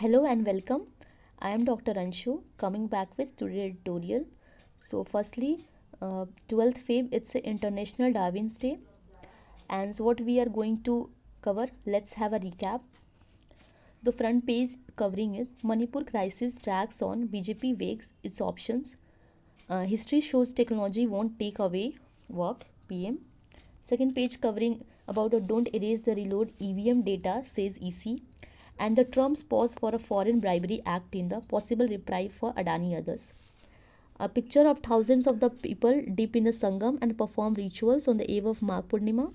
Hello and welcome. I am Dr. Anshu coming back with today's editorial. So, firstly, 12th Feb, it's International Darwin's Day, and so what we are going to cover, let's have a recap. The front page covering it Manipur crisis drags on, BJP weighs its options. History shows technology won't take away work, PM. Second page covering about a don't erase the reload EVM data, says EC. And the Trump's pause for a foreign bribery act in the possible reprieve for Adani others. A picture of thousands of the people deep in the Sangam and perform rituals on the eve of Magh Purnima.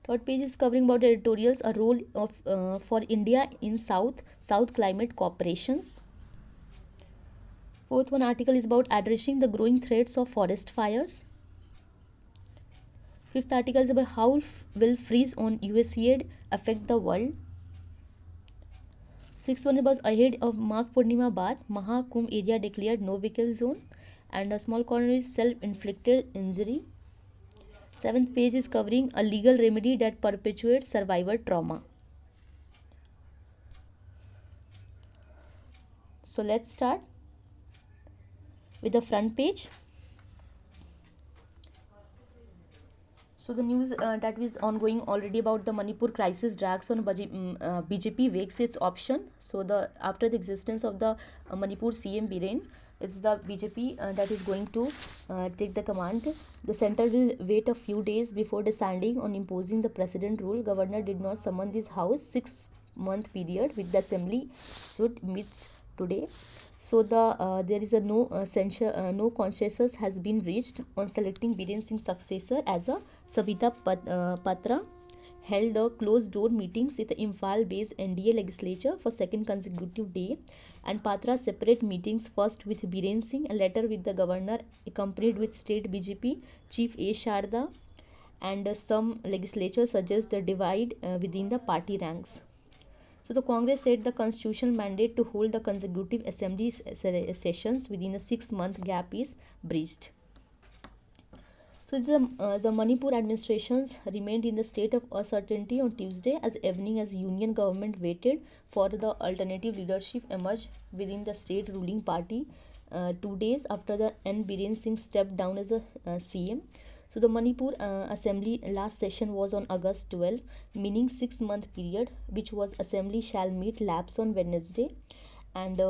Third page is covering about editorials, a role of for India in South climate cooperations. Fourth one article is about addressing the growing threats of forest fires. Fifth article is about how will freeze on USAID affect the world. Sixth one was ahead of Magh Purnima Baad, Mahakumbh area declared no vehicle zone, and a small corner is self-inflicted injury. Seventh page is covering a legal remedy that perpetuates survivor trauma. So let's start with the front page. So the news that is ongoing already about the Manipur crisis drags on BJP wakes its option. So the after the existence of the Manipur CM Biren, it's the BJP that is going to take the command. The center will wait a few days before deciding on imposing the precedent rule. Governor did not summon this house 6-month period with the assembly should meets today. So there is a no consensus has been reached on selecting Biren Singh's successor as a Sabita Patra held a closed door meetings with the Imphal based NDA legislature for second consecutive day, and Patra separate meetings, first with Biren Singh and later with the governor, accompanied with state BJP chief A Sharda, and some legislators suggest the divide within the party ranks. So the Congress said the constitutional mandate to hold the consecutive assembly sessions within a 6-month gap is breached. So the Manipur administrations remained in the state of uncertainty on Tuesday as evening as union government waited for the alternative leadership emerge within the state ruling party 2 days after the N. Biren Singh stepped down as a CM. So the Manipur assembly last session was on August 12, meaning 6-month period, which was assembly shall meet lapse on Wednesday, and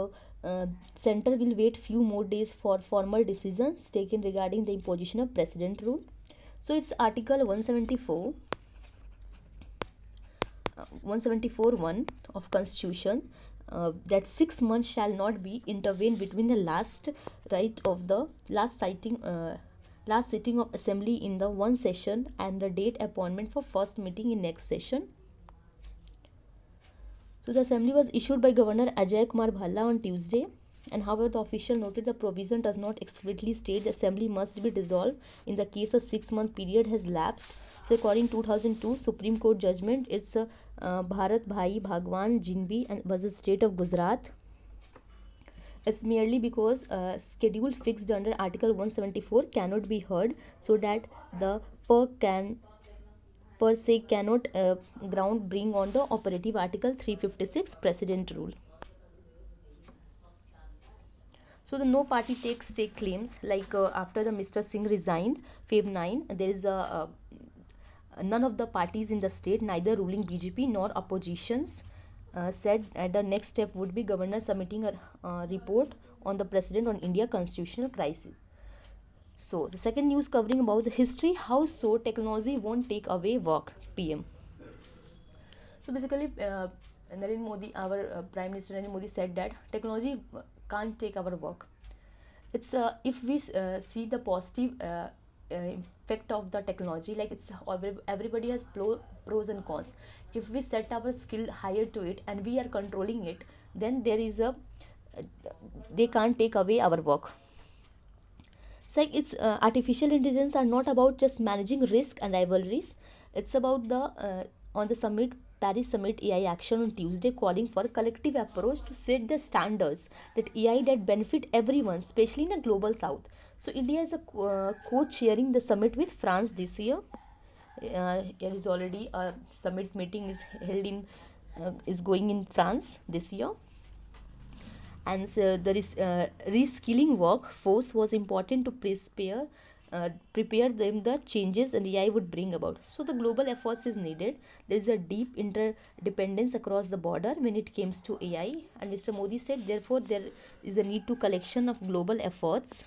center will wait few more days for formal decisions taken regarding the imposition of precedent rule. So it's article 174(1) of constitution that 6 months shall not be intervened between the last sitting of assembly in the one session and the date appointment for first meeting in next session. So the assembly was issued by Governor Ajay Kumar Bhalla on Tuesday, and however the official noted the provision does not explicitly state the assembly must be dissolved in the case a 6-month period has lapsed. So according to 2002 Supreme Court judgment, it's Bharat Bhai Bhagwan Jinbi and was the state of Gujarat. It's merely because schedule fixed under Article 174 cannot be heard, so that the per se cannot ground bring on the operative Article 356 precedent rule. So the no party takes stake claims like after the Mr. Singh resigned Feb 9, there is none of the parties in the state, neither ruling BJP nor oppositions, said the next step would be governor submitting a report on the president on India constitutional crisis. So the second news covering about the history, how so technology won't take away work, PM. So basically Narendra Modi, our Prime Minister Narendra Modi said that technology can't take our work. It's if we see the positive effect of the technology, like it's everybody has pros and cons. If we set our skill higher to it and we are controlling it, then there is they can't take away our work. It's like it's artificial intelligence are not about just managing risk and rivalries. It's about the on the Paris Summit AI action on Tuesday, calling for a collective approach to set the standards that AI that benefit everyone, especially in the global south. So India is a co-chairing the summit with France this year. There is already a summit meeting is held in is going in France this year. And so the reskilling workforce was important to prepare them the changes and AI would bring about. So the global efforts is needed. There is a deep interdependence across the border when it comes to AI. And Mr. Modi said, therefore, there is a need to collection of global efforts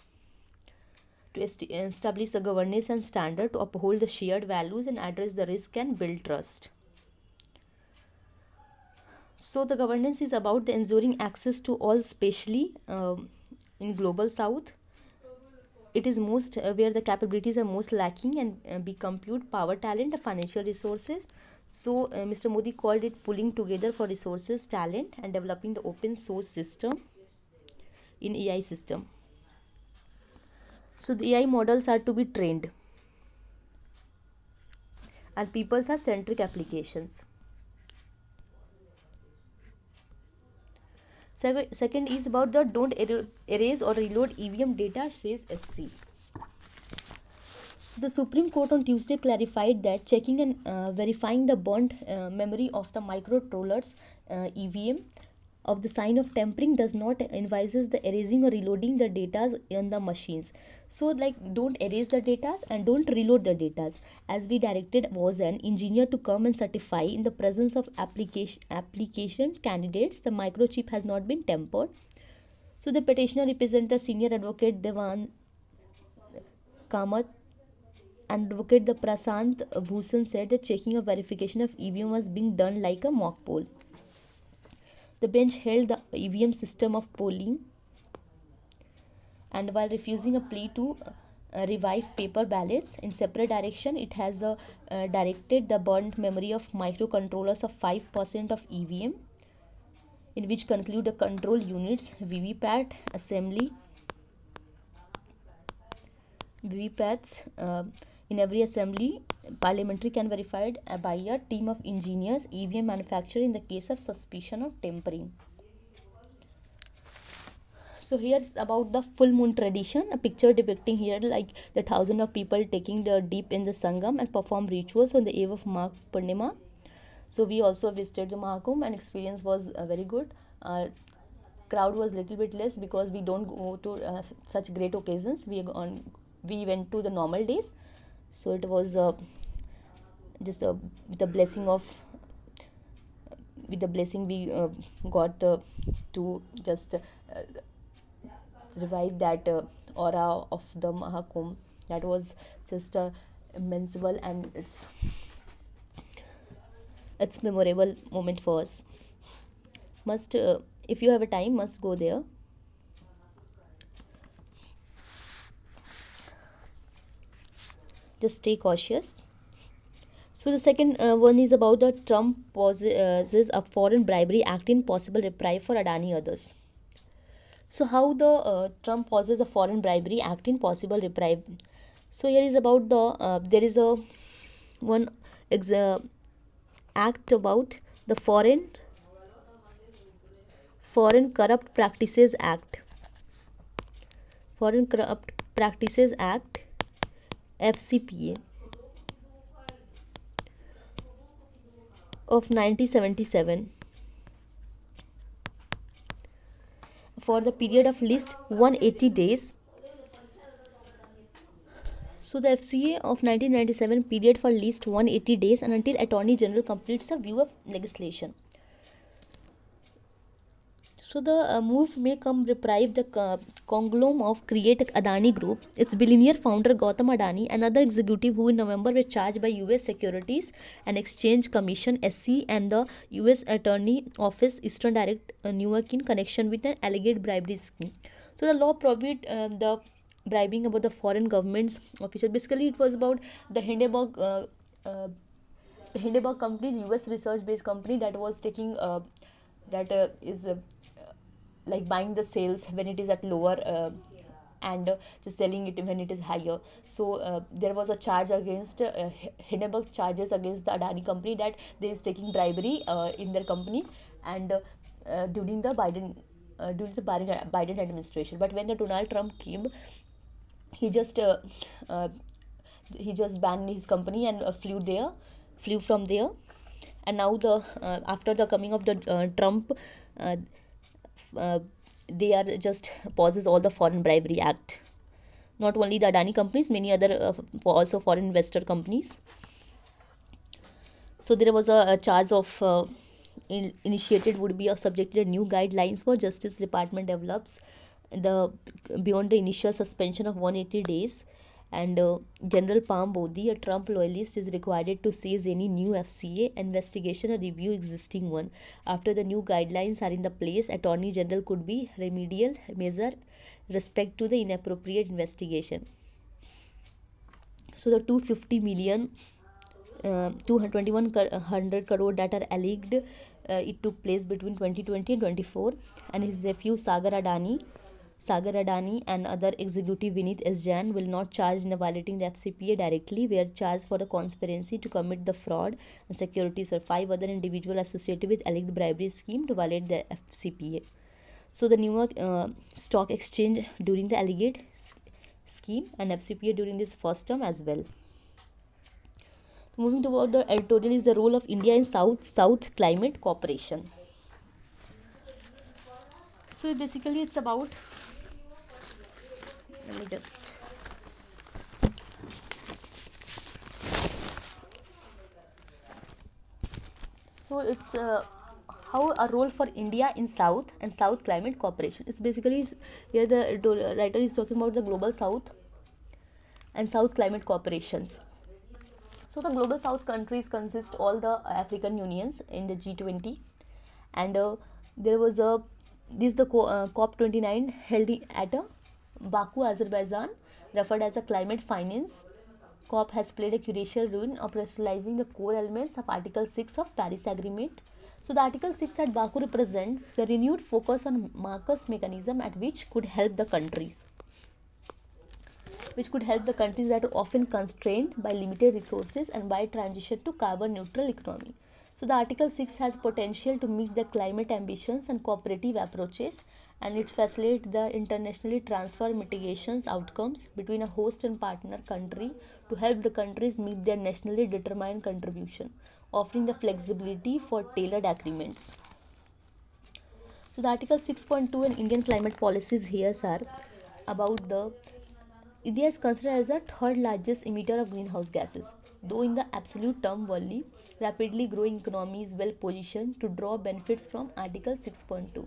to establish a governance and standard to uphold the shared values and address the risk and build trust. So the governance is about the ensuring access to all, especially in global south. It is most where the capabilities are most lacking, and be compute power, talent, and financial resources. So Mr. Modi called it pulling together for resources, talent, and developing the open source system in AI system. So the AI models are to be trained, and people's are centric applications. Second is about the don't erase or reload EVM data, says SC. So the Supreme Court on Tuesday clarified that checking and verifying the burnt memory of the microcontrollers EVM of the sign of tampering does not advises the erasing or reloading the data in the machines. So like don't erase the data and don't reload the data, as we directed was an engineer to come and certify in the presence of application candidates the microchip has not been tampered. So the petitioner representative senior advocate Devan Kamath and advocate the Prasant Bhushan said that checking of verification of EVM was being done like a mock poll. The bench held the EVM system of polling, and while refusing a plea to revive paper ballots in separate direction, it has directed the burnt memory of microcontrollers of 5% of EVM, in which conclude the control units, VVPAT assembly, VVPATs in every assembly parliamentary can verified by a team of engineers, EVM manufacturer in the case of suspicion of tampering. So here's about the full moon tradition, a picture depicting here like the thousand of people taking the deep in the Sangam and perform rituals on the eve of Magh Purnima. So we also visited the Mahakumbh and experience was very good. Crowd was little bit less because we don't go to such great occasions. We went to the normal days. So it was just with the blessing we got to just revive that aura of the Mahakumbh. That was just immensible, and it's memorable moment for us. Must if you have a time, must go there. Just stay cautious. So the second one is about the Trump pauses a foreign bribery act in possible reprieve for Adani others. So how the Trump pauses a foreign bribery act in possible reprieve. So here is about the there is a one act about the Foreign Corrupt Practices Act. Foreign Corrupt Practices Act, FCPA of 1977 for the period of least 180 days. So the FCA of 1997 period for least 180 days and until Attorney General completes the view of legislation. So the move may come reprieve the conglomerate of Create Adani Group, its billionaire founder Gautam Adani, another executive who in November were charged by US Securities and Exchange Commission SC and the US Attorney Office Eastern Direct Newark in connection with an alleged bribery scheme. So the law prohibit the bribing about the foreign government's official. Basically, it was about the Hindenburg company, the US research-based company that was taking is like buying the sales when it is at lower and just selling it when it is higher. So there was a charge against Hindenburg charges against the Adani company that they is taking bribery in their company and during the Biden administration. But when the Donald Trump came, he just banned his company and flew from there, And now the after the coming of the Trump, uh, uh, they are just pauses all the foreign bribery act. Not only the Adani companies, many other also foreign investor companies. So there was a charge of initiated would be subjected to new guidelines for Justice Department develops the beyond the initial suspension of 180 days. And General Pam Bodhi, a Trump loyalist, is required to seize any new FCA investigation or review existing one. After the new guidelines are in the place, Attorney General could be remedial measure respect to the inappropriate investigation. So the 250 million 221 crore that are alleged, it took place between 2020 and 24, and his nephew Sagar Adani and other executive Vineet S. Jain will not charge in violating the FCPA directly, were charged for a conspiracy to commit the fraud and securities, or 5 other individuals associated with alleged bribery scheme to violate the FCPA. So the New York Stock Exchange during the alleged scheme and FCPA during this first term as well. Moving toward the editorial is the role of India in South Climate Cooperation. So basically it's about, let me just, so it's how a role for India in South and South Climate Cooperation. It's basically here the writer is talking about the global South and South Climate Cooperations. So the global South countries consist all the African unions in the G20, and there was a this the COP29 held at Baku, Azerbaijan, referred as a climate finance. COP has played a crucial role in operationalizing the core elements of Article 6 of Paris Agreement. So the Article 6 at Baku represent the renewed focus on Marcus mechanism at which could help the countries that are often constrained by limited resources and by transition to carbon neutral economy. So the Article 6 has potential to meet the climate ambitions and cooperative approaches, and it facilitates the internationally transfer mitigations outcomes between a host and partner country to help the countries meet their nationally determined contribution, offering the flexibility for tailored agreements. So the Article 6.2 and Indian climate policies here are about the India is considered as the third largest emitter of greenhouse gases, though in the absolute term worldly, rapidly growing economy is well positioned to draw benefits from Article 6.2.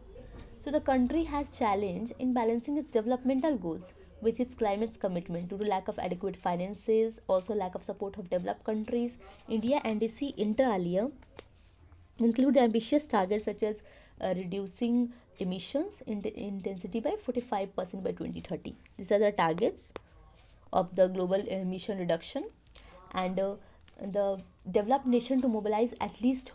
So the country has challenge in balancing its developmental goals with its climate commitment due to lack of adequate finances, also lack of support of developed countries. India and NDC inter alia include ambitious targets such as reducing emissions intensity by 45% by 2030. These are the targets of the global emission reduction, and the developed nation to mobilize at least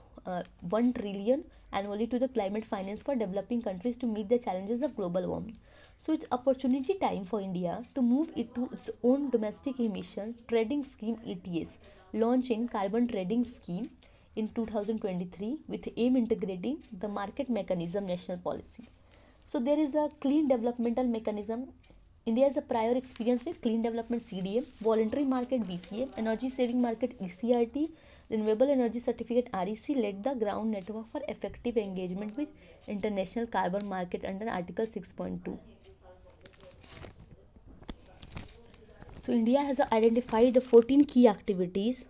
1 trillion annually to the climate finance for developing countries to meet the challenges of global warming. So it's opportunity time for India to move it to its own domestic emission trading scheme ETS, launching carbon trading scheme in 2023 with aim integrating the market mechanism national policy. So there is a clean developmental mechanism. India has a prior experience with clean development CDM, voluntary market VCM, energy saving market ECRT, renewable energy certificate REC led the ground network for effective engagement with international carbon market under Article 6.2. So India has identified the 14 key activities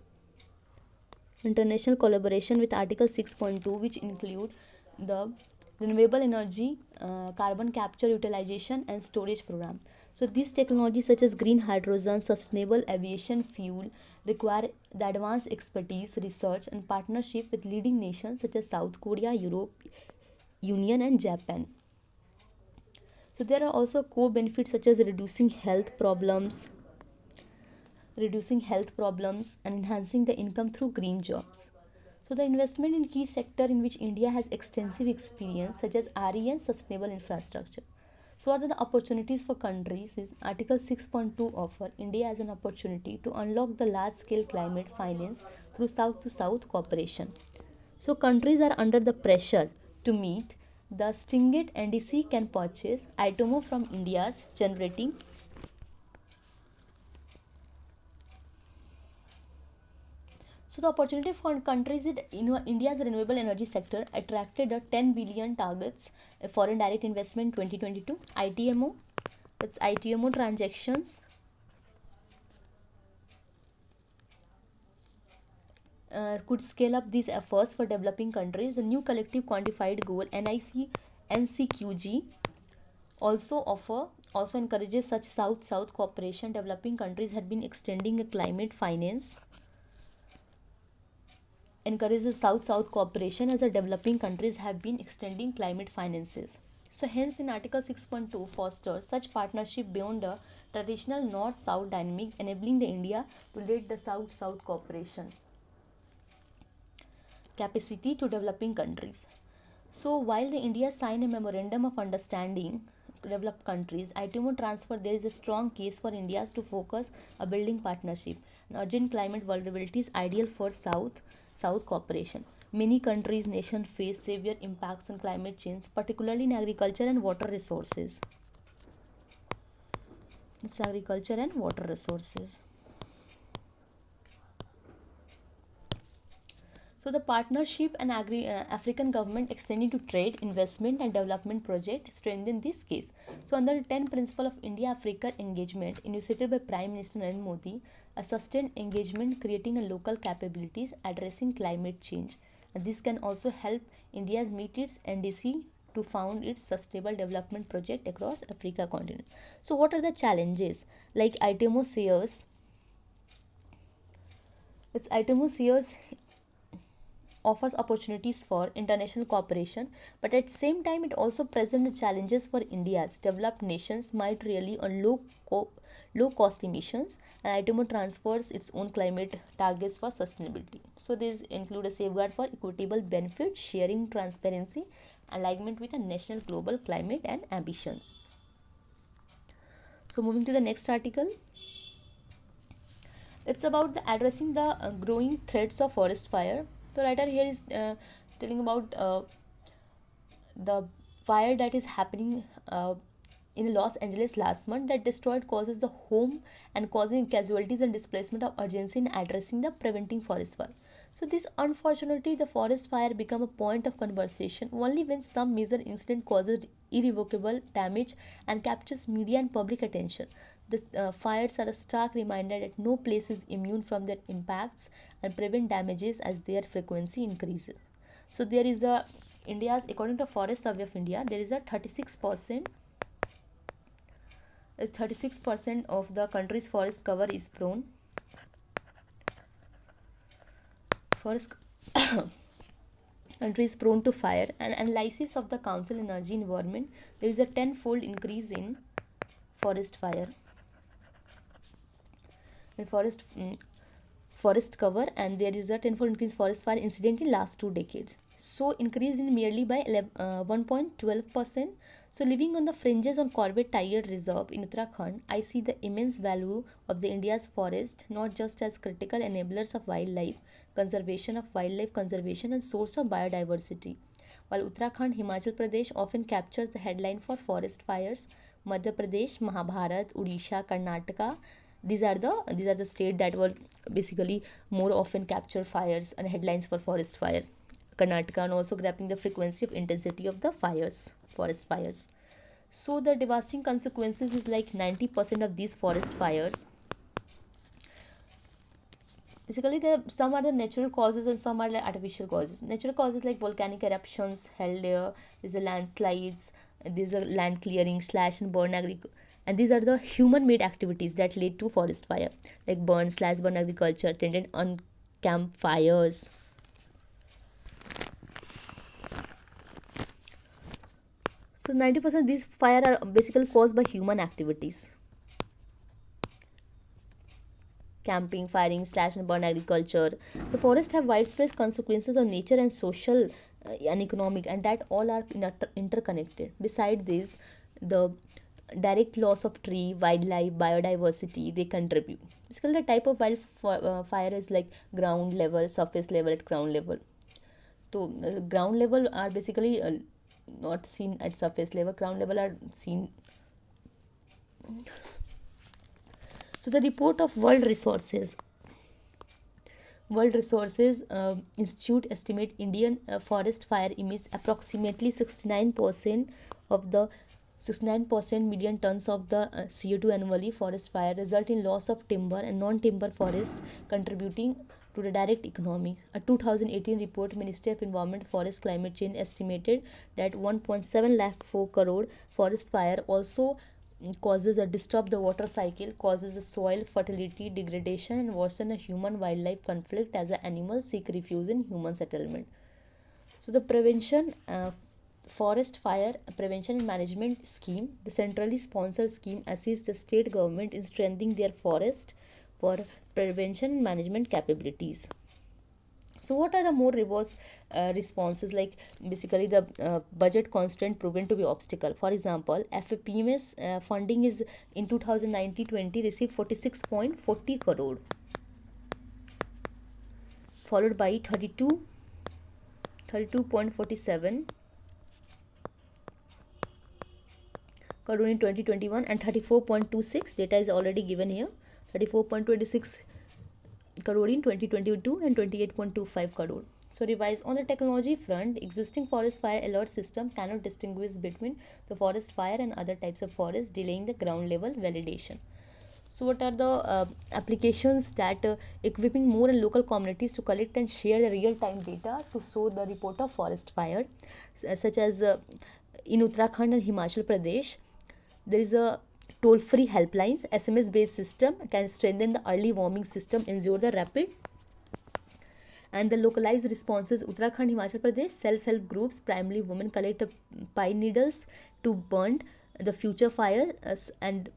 international collaboration with Article 6.2, which include the renewable energy, carbon capture, utilization and storage program. So these technologies such as green hydrogen, sustainable aviation fuel require the advanced expertise, research and partnership with leading nations such as South Korea, Europe Union and Japan. So there are also core benefits such as reducing health problems and enhancing the income through green jobs. So the investment in key sector in which India has extensive experience such as RE and sustainable infrastructure. So what are the opportunities for countries is Article 6.2 offer India as an opportunity to unlock the large scale climate finance through south to south cooperation. So countries are under the pressure to meet the stringent NDC can purchase Itomo from India's generating. So the opportunity for countries in India's renewable energy sector attracted a 10 billion targets foreign direct investment 2022 ITMO. That's ITMO transactions could scale up these efforts for developing countries. The new collective quantified goal NCQG also encourages such south-south cooperation. Developing countries had been extending a climate finance encourages south-south cooperation as the developing countries have been extending climate finances. So hence in Article 6.2 fosters such partnership beyond the traditional north-south dynamic, enabling the India to lead the south-south cooperation capacity to developing countries. So while the India signed a memorandum of understanding developed countries, ITMO transfer, there is a strong case for India to focus a building partnership. Urgent climate vulnerability is ideal for South cooperation. Many countries, nations face severe impacts on climate change, particularly in agriculture and water resources. It's agriculture and water resources. So the partnership and African government extending to trade, investment and development project strengthen this case. So under the 10 principle of India-Africa engagement initiated by Prime Minister Narendra Modi, a sustained engagement creating a local capabilities addressing climate change. And this can also help India meet its NDC to found its sustainable development project across Africa continent. So what are the challenges? Like ITMO says, offers opportunities for international cooperation, but at the same time it also presents challenges for India's developed nations might rely on low cost emissions, and ITMO transfers its own climate targets for sustainability. So these include a safeguard for equitable benefit sharing, transparency, alignment with a national global climate and ambitions. So moving to the next article, it's about addressing the growing threats of forest fire. The writer here is telling about the fire that is happening in Los Angeles last month that destroyed causes the home and causing casualties and displacement of urgency in addressing the preventing forest fire. So this unfortunately the forest fire become a point of conversation only when some major incident causes irrevocable damage and captures media and public attention. The fires are a stark reminder that no place is immune from their impacts and prevent damages as their frequency increases. So there is a India's, according to Forest Survey of India, there is a 36% of the country's forest cover is prone. Forest country is prone to fire. And analysis of the Council Energy Environment, there is a tenfold increase in forest fire. In forest cover, and there is a tenfold increase forest fire incident in last 2 decades. So increase in merely by 1.12%. So living on the fringes on Corbett Tiger Reserve in Uttarakhand, I see the immense value of the India's forest not just as critical enablers of wildlife conservation and source of biodiversity. While Uttarakhand, Himachal Pradesh often captures the headline for forest fires, Madhya Pradesh, Mahabharat, Odisha, Karnataka, these are the states that were basically more often capture fires and headlines for forest fire. Karnataka, and also grabbing the frequency of intensity of the forest fires. So the devastating consequences is like 90% of these forest fires. Basically, some are the natural causes and some are like artificial causes. Natural causes like volcanic eruptions held there, there's a landslides, there's a land clearing, slash and burn and these are the human-made activities that lead to forest fire, like burn agriculture, tended on campfires. So 90% of these fire are basically caused by human activities. Camping, firing, slash and burn agriculture. The forests have widespread consequences on nature and social and economic, and that all are interconnected. Beside this, the direct loss of tree, wildlife, biodiversity, they contribute. Basically, the type of fire is like ground level, surface level, at ground level. So ground level are basically not seen at surface level. Ground level are seen. So the report of World Resources World Resources Institute estimate Indian forest fire emits approximately 69% of the 69% million tons of the CO2 annually. Forest fire result in loss of timber and non-timber forest, contributing to the direct economy. A 2018 report, Ministry of Environment, Forest, Climate Change estimated that 1.7 lakh 4 crore forest fire also causes a disturb the water cycle, causes a soil fertility degradation, and worsen a human wildlife conflict as the animals seek refuge in human settlement. So the prevention forest fire prevention and management scheme, the centrally sponsored scheme, assists the state government in strengthening their forest for prevention and management capabilities. So what are the more robust responses? Like basically the budget constraint proven to be obstacle. For example, FPMS funding is in 2019-20 received 46.40 crore, followed by 32.47 crore in 2021 and 34.26, data is already given here, 34.26 crore in 2022 and 28.25 crore. So revise on the technology front, existing forest fire alert system cannot distinguish between the forest fire and other types of forest, delaying the ground level validation. So what are the applications that equipping more and local communities to collect and share the real-time data to show the report of forest fire, such as in Uttarakhand and Himachal Pradesh, there is a toll-free helplines, SMS-based system can strengthen the early warning system, ensure the rapid and the localized responses. Uttarakhand, Himachal Pradesh, self-help groups, primarily women, collect pine needles to burn the future fire, and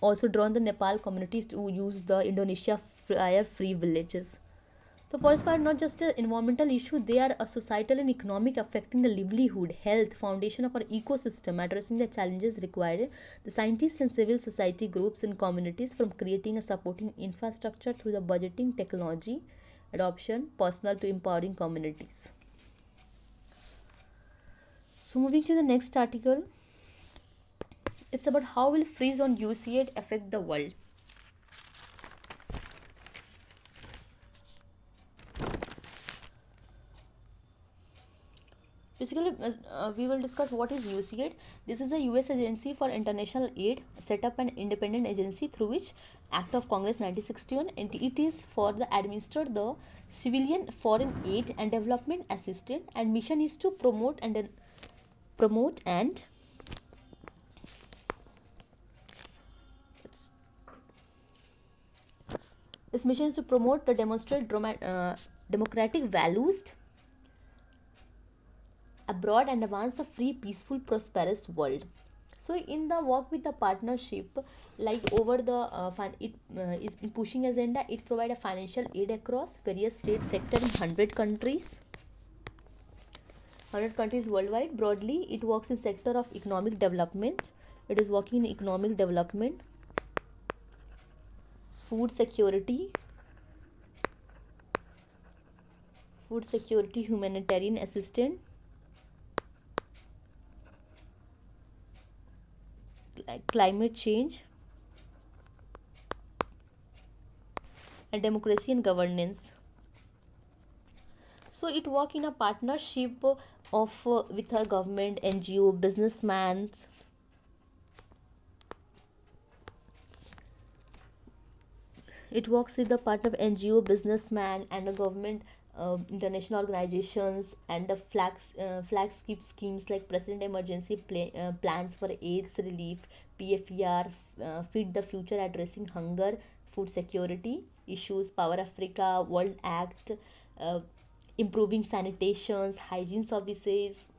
also drawn the Nepal communities to use the Indonesia fire-free villages. So forests are not just an environmental issue, they are a societal and economic, affecting the livelihood, health, foundation of our ecosystem, addressing the challenges required. The scientists and civil society groups and communities from creating a supporting infrastructure through the budgeting, technology, adoption, personal to empowering communities. So moving to the next article, it's about how will freeze on UCAID affect the world. Basically, we will discuss what is UCAID. This is a US agency for international aid, set up an independent agency through which Act of Congress 1961, and it is for the administer the civilian foreign aid and development assistance, and mission is to promote and its mission is to promote the demonstrate democratic values abroad and advance a free, peaceful, prosperous world. So in the work with the partnership, like over the it is pushing agenda, it provide a financial aid across various state sector in 100 countries worldwide. Broadly, it works in sector of economic development. It is working in economic development, food security, humanitarian assistance, climate change, and democracy and governance. So it work in a partnership of with a government, NGO, businessmen. It works with the part of NGO, businessman, and the government, international organizations, and the flagship schemes like President Emergency Plans for AIDS Relief, PFER, Feed the Future, addressing hunger, food security issues, Power Africa, World Act, uh, improving sanitations, hygiene services.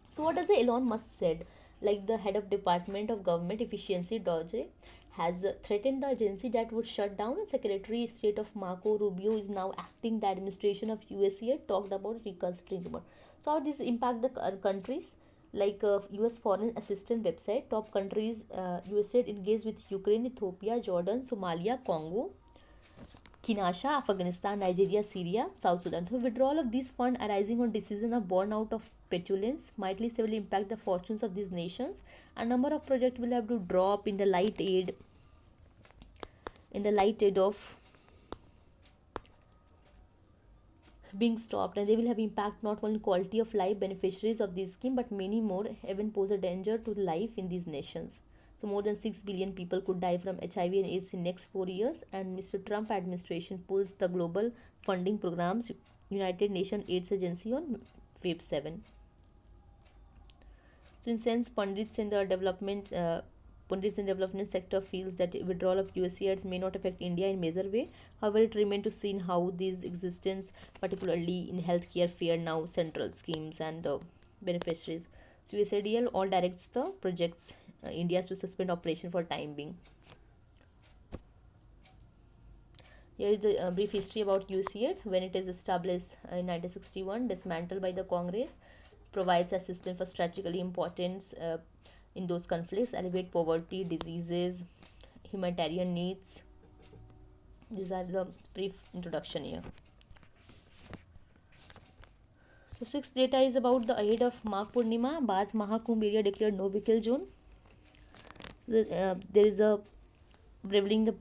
So what does Elon Musk said? Like the head of Department of Government Efficiency, Doge, has threatened the agency that would shut down, and Secretary of State of Marco Rubio is now acting the administration of USAID talked about reconstructing. So how this impact the countries? Like US Foreign Assistance website, top countries USAID engaged with Ukraine, Ethiopia, Jordan, Somalia, Congo, Kinshasa, Afghanistan, Nigeria, Syria, South Sudan. So withdrawal of these funds arising on decision of born out of petulance might severely impact the fortunes of these nations. A number of projects will have to drop in the light aid of being stopped, and they will have impact not only quality of life beneficiaries of this scheme but many more, even pose a danger to life in these nations. So more than 6 billion people could die from HIV and AIDS in next 4 years, and Mr. Trump administration pulls the global funding programs United Nations AIDS Agency on Feb 7. So in sense, pundits in development sector feels that withdrawal of USAIDs may not affect India in major way. However, it remains to see how these existence, particularly in healthcare, fare now central schemes and beneficiaries. So USAID all directs the projects India to suspend operation for time being. Here is a brief history about USAID. When it is established in 1961, dismantled by the Congress, provides assistance for strategically importance in those conflicts, alleviate poverty, diseases, humanitarian needs. These are the brief introduction here. So sixth data is about the ahead of Magh Purnima. Bath Mahakumbh area declared no vehicle zone. So there is a revealing the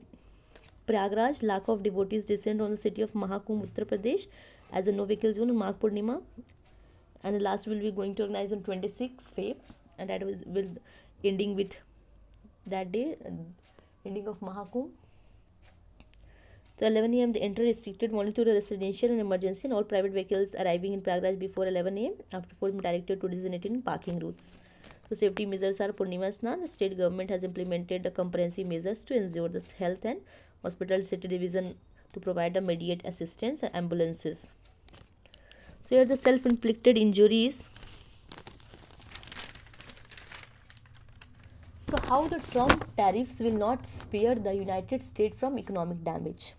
Prayagraj, lack of devotees descend on the city of Mahakumbh, Uttar Pradesh as a no vehicle zone on Magh Purnima. And the last will be going to organize on 26 Feb, and that will ending with that day, ending of Mahakumbh. So 11 a.m. the entry restricted only to the residential and emergency, and all private vehicles arriving in Prayagraj before 11 a.m. After 4 directed to designated parking routes. So safety measures are Purnima Snan. The state government has implemented the comprehensive measures to ensure the health and hospital city division to provide immediate assistance and ambulances. So here the self-inflicted injuries. So how the Trump tariffs will not spare the United States from economic damage.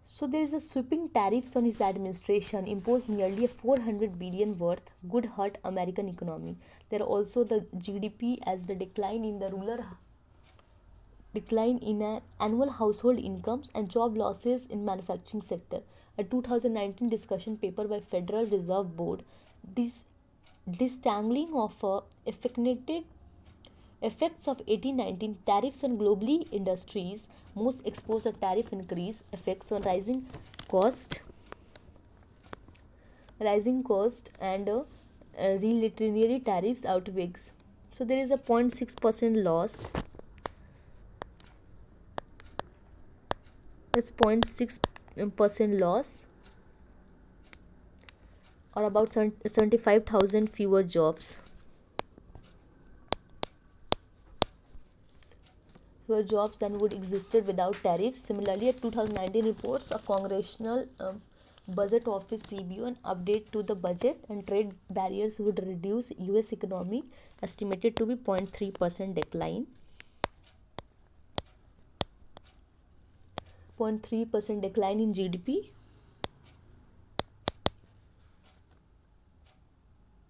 So there is a sweeping tariffs on his administration imposed nearly a 400 billion worth could hurt American economy. There are also the GDP as the decline in annual household incomes and job losses in manufacturing sector. A 2019 discussion paper by Federal Reserve Board, this distangling of effects of 1819 tariffs on globally industries most exposed to tariff increase effects on rising cost and retaliatory tariffs outweighs. So there is a 0.6% loss. That's 0.6% loss, or about 75,000 fewer jobs. Fewer jobs than would existed without tariffs. Similarly, a 2019 reports a congressional budget office CBO an update to the budget and trade barriers would reduce US economy estimated to be 0.3% decline. 0.3% decline in GDP.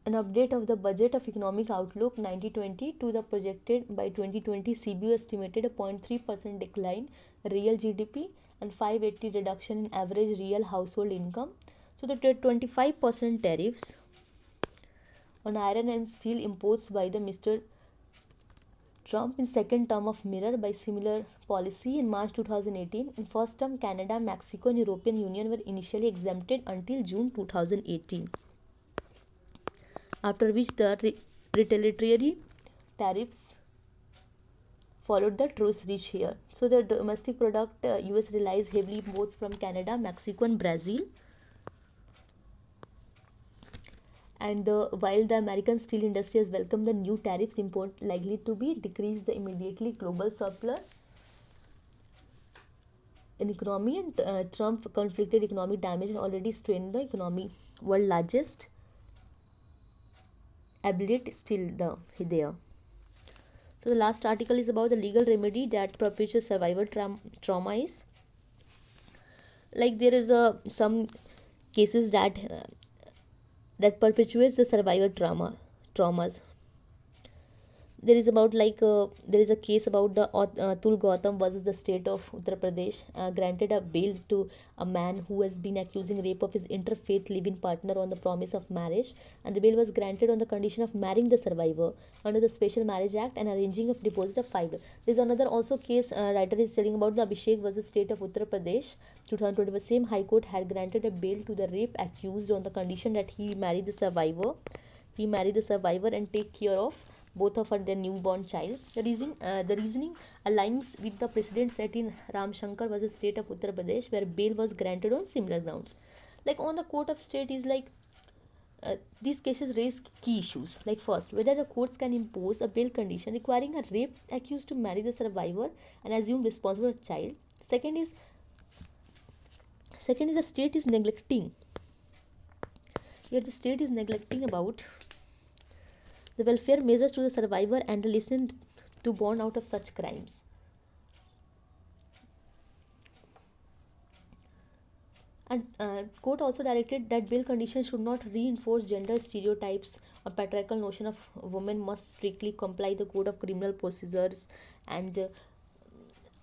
An update of the budget of economic outlook 1920 to the projected by 2020 CBO estimated a 0.3% decline real GDP and 580 reduction in average real household income. So the 25% tariffs on iron and steel imports by the Mr. Trump in second term of mirror by similar policy in March 2018. In first term, Canada, Mexico and European Union were initially exempted until June 2018. After which the retaliatory tariffs followed the truce reached here. So the domestic product US relies heavily imports from Canada, Mexico and Brazil. And while the American steel industry has welcomed the new tariffs, import likely to be decrease the immediately global surplus in economy, and Trump conflicted economic damage and already strained the economy. World largest ability still there. So the last article is about the legal remedy that perpetuates survivor trauma is. Like there is some cases that perpetuates the survivor traumas. there is about like there is a case about the Atul Gautam versus the state of Uttar Pradesh, granted a bail to a man who has been accusing rape of his interfaith living partner on the promise of marriage, and the bail was granted on the condition of marrying the survivor under the Special Marriage Act and arranging a deposit of 5 lakhs. There is another also case, writer is telling about the Abhishek versus state of Uttar Pradesh 2020. The same High Court had granted a bail to the rape accused on the condition that he marry the survivor and take care of both of her their newborn child. The reasoning aligns with the precedent set in Ram Shankar versus state of Uttar Pradesh, where bail was granted on similar grounds. Like on the court of state is like these cases raise key issues. Like first, whether the courts can impose a bail condition requiring a rape accused to marry the survivor and assume responsible for the child. Second is the state is neglecting. Here the state is neglecting about the welfare measures to the survivor and listen to born out of such crimes. And court also directed that bail conditions should not reinforce gender stereotypes. A patriarchal notion of women must strictly comply the code of criminal procedures. And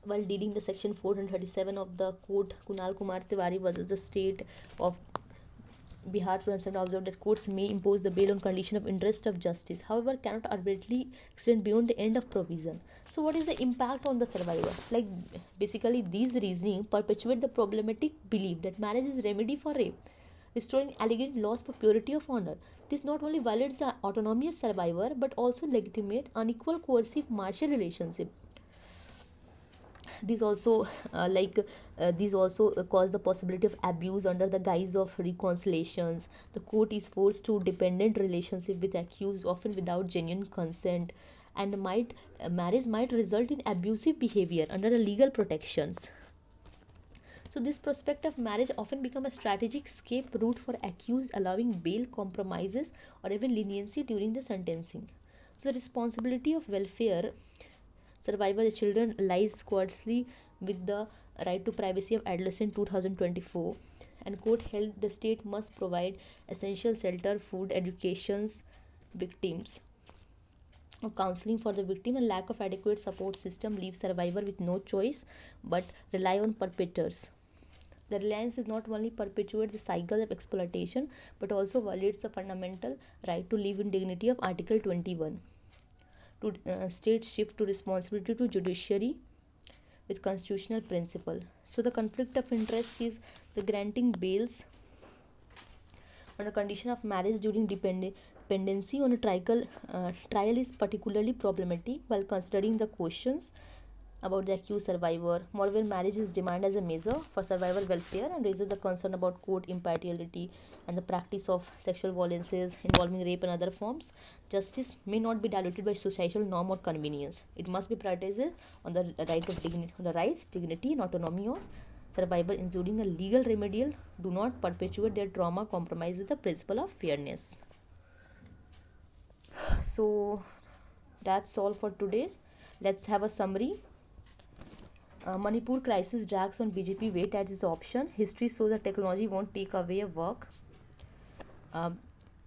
while dealing the section 437 of the code, Kunal Kumar Tiwari versus the state of Bihar, for instance, observed that courts may impose the bail on condition of interest of justice, however, cannot arbitrarily extend beyond the end of provision. So, what is the impact on the survivor? Like, basically, these reasoning perpetuate the problematic belief that marriage is remedy for rape, restoring elegant laws for purity of honor. This not only violates the autonomy of survivor but also legitimate unequal coercive martial relationship. These also cause the possibility of abuse under the guise of reconciliations. The court is forced to dependent relationship with accused, often without genuine consent, and marriage might result in abusive behavior under the legal protections. So this prospect of marriage often become a strategic escape route for accused, allowing bail compromises or even leniency during the sentencing. So the responsibility of welfare survivor children lies squarely with the right to privacy of adolescent 2024, and court held the state must provide essential shelter, food, educations victims, counseling for the victim, and lack of adequate support system leaves survivor with no choice but rely on perpetrators. The reliance is not only perpetuates the cycle of exploitation but also violates the fundamental right to live in dignity of Article 21. To state shift to responsibility to judiciary with constitutional principle. So the conflict of interest is the granting bails on a condition of marriage during dependency on a trial is particularly problematic while considering the questions about the accused survivor. Moreover, marriage is demanded as a measure for survivor welfare and raises the concern about court impartiality and the practice of sexual violences involving rape and other forms. Justice may not be diluted by societal norm or convenience. It must be prioritized on the right of dignity, on the rights, dignity, and autonomy of survivor, ensuring a legal remedial do not perpetuate their trauma, compromise with the principle of fairness. So that's all for today's. Let's have a summary. Manipur crisis drags on BJP weight as its option. History shows that technology won't take away work.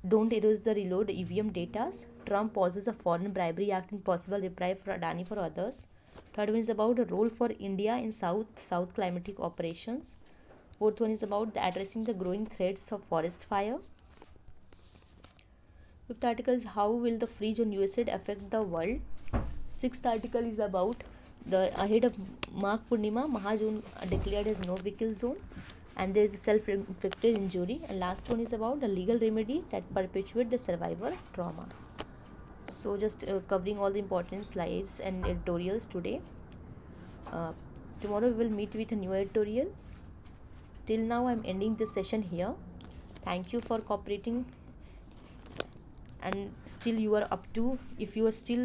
Don't erase the reload EVM data. Trump pauses a foreign bribery act and possible reprieve for Adani for others. Third one is about the role for India in South climatic operations. Fourth one is about addressing the growing threats of forest fire. Fifth article is how will the freeze on USAID affect the world. Sixth article is about the ahead of Magh Purnima, Mahajun declared as no vehicle zone, and there is a self-inflicted injury. And last one is about the legal remedy that perpetuate the survivor trauma. So just covering all the important slides and editorials today. Tomorrow we will meet with a new editorial. Till now I'm ending this session here. Thank you for cooperating, and still you are up to, if you are still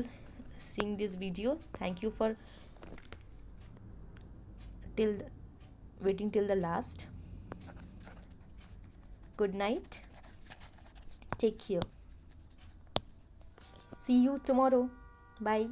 seeing this video, thank you for waiting till the last. Good night, take care, see you tomorrow, bye.